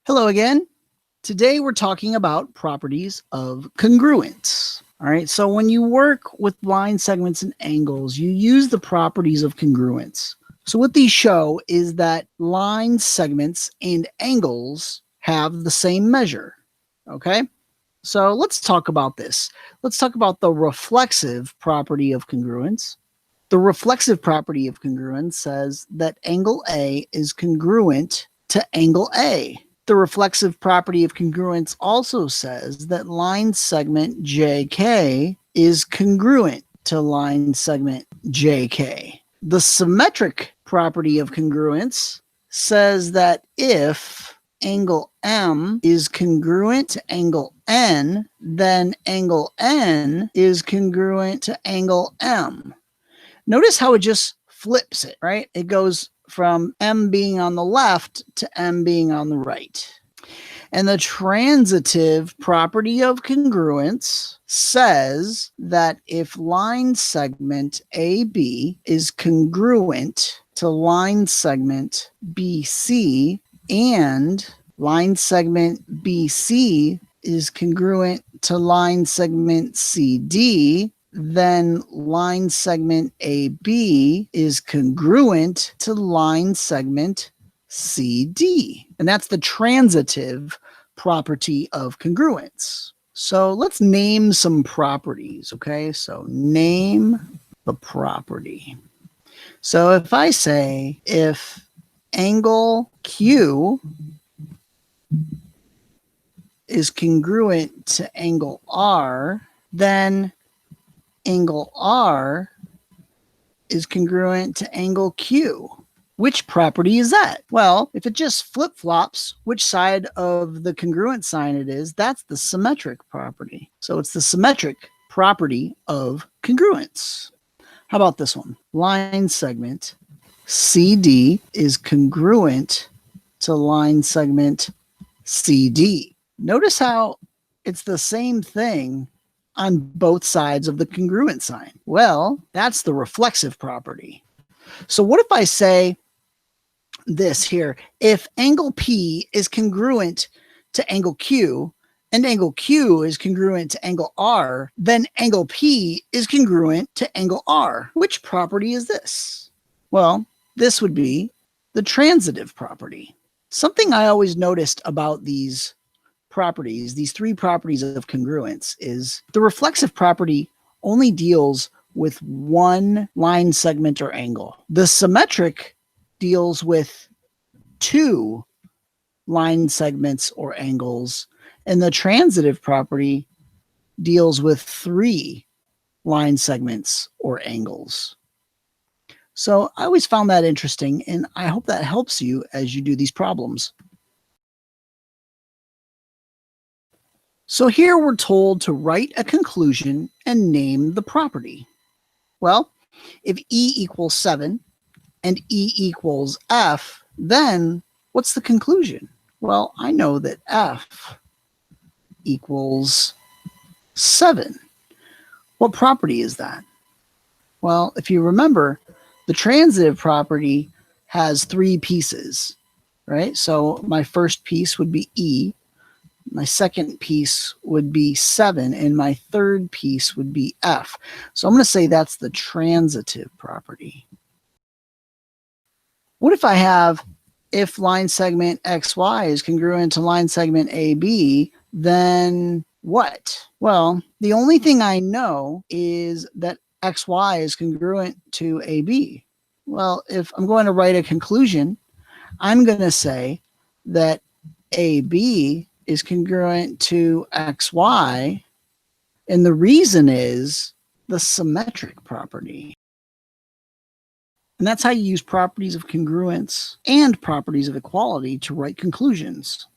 Hello again. Today we're talking about properties of congruence. All right, so when you work with line segments and angles, you use the properties of congruence. So what these show is that line segments and angles have the same measure. Okay, so let's talk about this. Let's talk about the reflexive property of congruence. The reflexive property of congruence says that angle A is congruent to angle A. The reflexive property of congruence also says that line segment JK is congruent to line segment JK. The symmetric property of congruence says that if angle M is congruent to angle N, then angle N is congruent to angle M. Notice how it just flips it, right? It goes from M being on the left to M being on the right. And the transitive property of congruence says that if line segment AB is congruent to line segment BC and line segment BC is congruent to line segment CD, then line segment AB is congruent to line segment CD. And that's the transitive property of congruence. So let's name some properties, okay? So name the property. So if I say if angle Q is congruent to angle R, then angle R is congruent to angle Q. Which property is that? Well, if it just flip-flops which side of the congruent sign it is, that's the symmetric property. So it's the symmetric property of congruence. How about this one? Line segment CD is congruent to line segment CD. Notice how it's the same thing on both sides of the congruent sign. Well, that's the reflexive property. So what if I say this here? If angle P is congruent to angle Q and angle Q is congruent to angle R, then angle P is congruent to angle R. Which property is this? Well, this would be the transitive property. Something I always noticed about these properties, these three properties of congruence, is the reflexive property only deals with one line segment or angle. The symmetric deals with two line segments or angles, and the transitive property deals with three line segments or angles. So I always found that interesting, and I hope that helps you as you do these problems. So here we're told to write a conclusion and name the property. Well, if E equals 7 and E equals F, then what's the conclusion? Well, I know that F equals 7. What property is that? Well, if you remember, the transitive property has three pieces, right? So my first piece would be E. My second piece would be 7, and my third piece would be F. So I'm going to say that's the transitive property. What if I have, if line segment XY is congruent to line segment AB, then what? Well, the only thing I know is that XY is congruent to AB. Well, if I'm going to write a conclusion, I'm going to say that AB is congruent to XY, and the reason is the symmetric property. And that's how you use properties of congruence and properties of equality to write conclusions.